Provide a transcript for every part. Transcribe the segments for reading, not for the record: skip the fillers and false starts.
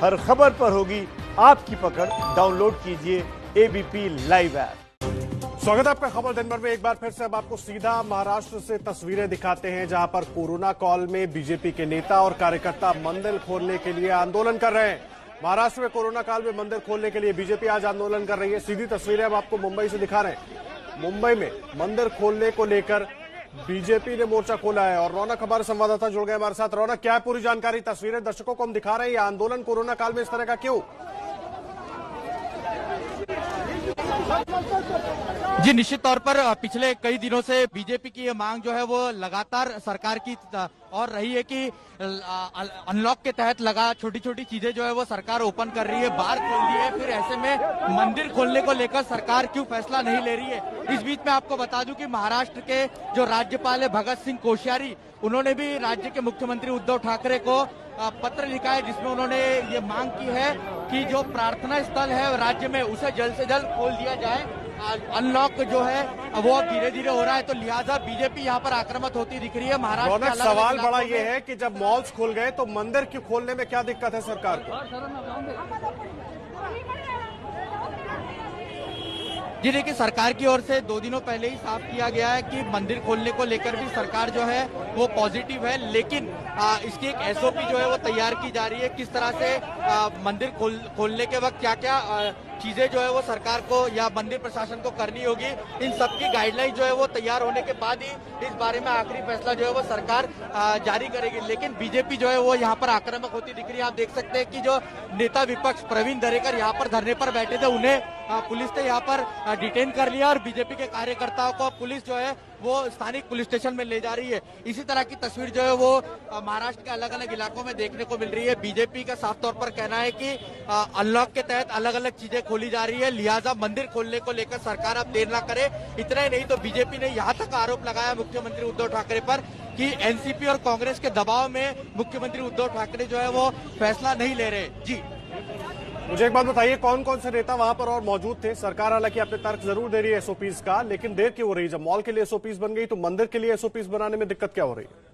हर खबर पर होगी आपकी पकड़। डाउनलोड कीजिए एबीपी लाइव ऐप। स्वागत है आपका खबर दिन भर में। एक बार फिर से अब आपको सीधा महाराष्ट्र से तस्वीरें दिखाते हैं, जहां पर कोरोना काल में बीजेपी के नेता और कार्यकर्ता मंदिर खोलने के लिए आंदोलन कर रहे हैं। महाराष्ट्र में कोरोना काल में मंदिर खोलने के लिए बीजेपी आज आंदोलन कर रही है। सीधी तस्वीरें अब आपको मुंबई से दिखा रहे हैं। मुंबई में मंदिर खोलने को लेकर बीजेपी ने मोर्चा खोला है और रौनक हमारे संवाददाता जुड़ गए हमारे साथ। रौनक, क्या है पूरी जानकारी? तस्वीरें दर्शकों को हम दिखा रहे हैं। यह आंदोलन कोरोना काल में इस तरह का क्यों? जी, निश्चित तौर पर पिछले कई दिनों से बीजेपी की ये मांग जो है वो लगातार सरकार की और रही है कि अनलॉक के तहत लगा छोटी छोटी चीजें जो है वो सरकार ओपन कर रही है, बार खोल दी है, फिर ऐसे में मंदिर खोलने को लेकर सरकार क्यों फैसला नहीं ले रही है। इस बीच में आपको बता दूं कि महाराष्ट्र के जो राज्यपाल है भगत सिंह कोश्यारी, उन्होंने भी राज्य के मुख्यमंत्री उद्धव ठाकरे को पत्र लिखा है, जिसमें उन्होंने ये मांग की है कि जो प्रार्थना स्थल है राज्य में उसे जल्द से जल्द खोल दिया जाए। अनलॉक जो है वो अब धीरे धीरे हो रहा है, तो लिहाजा बीजेपी यहाँ पर आक्रामक होती दिख रही है। महाराष्ट्र रौनक, सवाल बड़ा ये है कि जब मॉल्स खुल गए तो मंदिर क्यों खोलने में क्या दिक्कत है सरकार को? जी देखिए, सरकार की ओर से 2 दिनों पहले ही साफ किया गया है कि मंदिर खोलने को लेकर भी सरकार जो है वो पॉजिटिव है, लेकिन इसकी एक एसओपी जो है वो तैयार की जा रही है। किस तरह से मंदिर खोलने के वक्त क्या क्या चीजें जो है वो सरकार को या मंदिर प्रशासन को करनी होगी, इन सबकी गाइडलाइन जो है वो तैयार होने के बाद ही इस बारे में आखिरी फैसला जो है वो सरकार जारी करेगी। लेकिन बीजेपी जो है वो यहाँ पर आक्रामक होती दिख रही है। आप देख सकते हैं कि जो नेता विपक्ष प्रवीण दरेकर यहाँ पर धरने पर बैठे थे, उन्हें पुलिस ने यहाँ पर डिटेन कर लिया और बीजेपी के कार्यकर्ताओं को पुलिस जो है वो स्थानिक पुलिस स्टेशन में ले जा रही है। इसी तरह की तस्वीर जो है वो महाराष्ट्र के अलग अलग इलाकों में देखने को मिल रही है। बीजेपी का साफ तौर पर कहना है कि अनलॉक के तहत अलग अलग चीजें खोली जा रही है, लिहाजा मंदिर खोलने को लेकर सरकार अब देर न करे। इतना ही नहीं तो बीजेपी ने यहाँ तक आरोप लगाया मुख्यमंत्री उद्धव ठाकरे पर कि एनसीपी और कांग्रेस के दबाव में मुख्यमंत्री उद्धव ठाकरे जो है वो फैसला नहीं ले रहे। जी, मुझे एक बात बताइए, कौन कौन से नेता वहां पर और मौजूद थे? सरकार हालांकि अपने तर्क जरूर दे रही है एसओपीज का, लेकिन देर क्यों हो रही है? जब मॉल के लिए एसओपीज बन गई तो मंदिर के लिए एसओपीज बनाने में दिक्कत क्या हो रही है?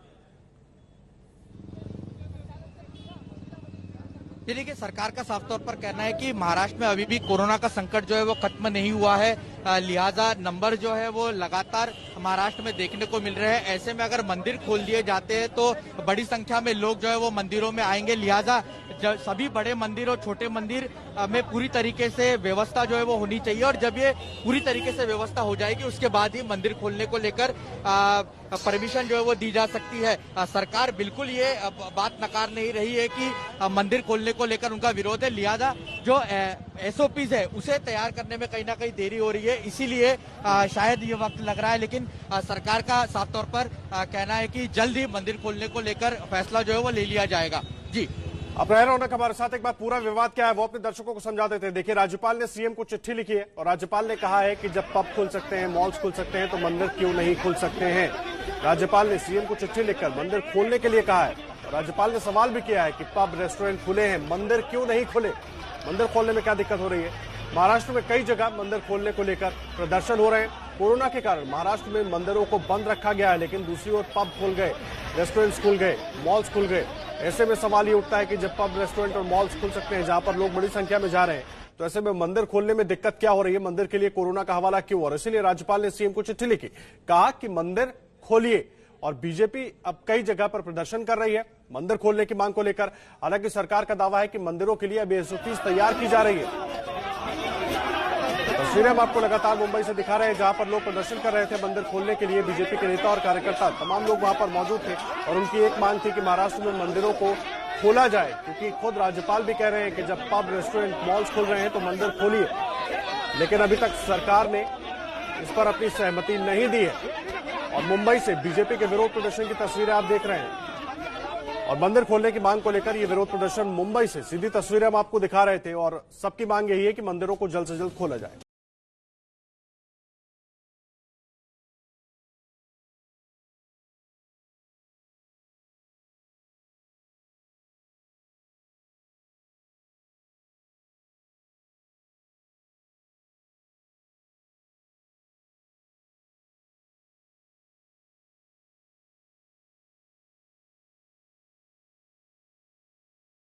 ये देखिए, सरकार का साफ तौर पर कहना है कि महाराष्ट्र में अभी भी कोरोना का संकट जो है वो खत्म नहीं हुआ है, लिहाजा नंबर जो है वो लगातार महाराष्ट्र में देखने को मिल रहे हैं। ऐसे में अगर मंदिर खोल दिए जाते हैं तो बड़ी संख्या में लोग जो है वो मंदिरों में आएंगे, लिहाजा सभी बड़े मंदिर और छोटे मंदिर में पूरी तरीके से व्यवस्था जो है वो होनी चाहिए। और जब ये पूरी तरीके से व्यवस्था हो जाएगी उसके बाद ही मंदिर खोलने को लेकर परमिशन जो है वो दी जा सकती है। सरकार बिल्कुल ये बात नकार नहीं रही है कि मंदिर खोलने को लेकर उनका विरोध है, लिहाजा जो एसओपीज है उसे तैयार करने में कहीं ना कहीं देरी हो रही है, इसीलिए शायद ये वक्त लग रहा है। लेकिन सरकार का साफ तौर पर कहना है कि जल्द ही मंदिर खोलने को लेकर फैसला जो है वो ले लिया जाएगा। जी, अब रह रौनक हमारे साथ एक बार पूरा विवाद क्या है वो अपने दर्शकों को समझा देते हैं। देखिए, राज्यपाल ने सीएम को चिट्ठी लिखी है और राज्यपाल ने कहा है कि जब पब खुल सकते हैं, मॉल्स खुल सकते हैं, तो मंदिर क्यों नहीं खुल सकते हैं। राज्यपाल ने सीएम को चिट्ठी लिखकर मंदिर खोलने के लिए कहा है। राज्यपाल ने सवाल भी किया है कि पब रेस्टोरेंट खुले हैं, मंदिर क्यों नहीं खुले? मंदिर खोलने में क्या दिक्कत हो रही है? महाराष्ट्र में कई जगह मंदिर खोलने को लेकर प्रदर्शन हो रहे हैं। कोरोना के कारण महाराष्ट्र में मंदिरों को बंद रखा गया है, लेकिन दूसरी ओर पब खुल गए, रेस्टोरेंट्स खुल गए, मॉल्स खुल गए। ऐसे में सवाल ये उठता है कि जब पब, रेस्टोरेंट और मॉल्स खुल सकते हैं जहां पर लोग बड़ी संख्या में जा रहे हैं, तो ऐसे में मंदिर खोलने में दिक्कत क्या हो रही है? मंदिर के लिए कोरोना का हवाला क्यों? और इसीलिए राज्यपाल ने सीएम को चिट्ठी लिखी, कहा कि मंदिर खोलिए। और बीजेपी अब कई जगह पर प्रदर्शन कर रही है मंदिर खोलने की मांग को लेकर। हालांकि सरकार का दावा है कि मंदिरों के लिए अब एसओपीज तैयार की जा रही है। तस्वीरें हम आपको लगातार मुंबई से दिखा रहे हैं, जहां पर लोग प्रदर्शन कर रहे थे मंदिर खोलने के लिए। बीजेपी के नेता और कार्यकर्ता तमाम लोग वहां पर मौजूद थे और उनकी एक मांग थी कि महाराष्ट्र में मंदिरों को खोला जाए, क्योंकि खुद राज्यपाल भी कह रहे हैं कि जब पब, रेस्टोरेंट, मॉल्स खुल रहे हैं तो मंदिर खोलिए। लेकिन अभी तक सरकार ने इस पर अपनी सहमति नहीं दी है और मुंबई से बीजेपी के विरोध प्रदर्शन की तस्वीरें आप देख रहे हैं। और मंदिर खोलने की मांग को लेकर ये विरोध प्रदर्शन मुंबई से सीधी तस्वीरें हम आपको दिखा रहे थे और सबकी मांग यही है कि मंदिरों को जल्द से जल्द खोला जाए।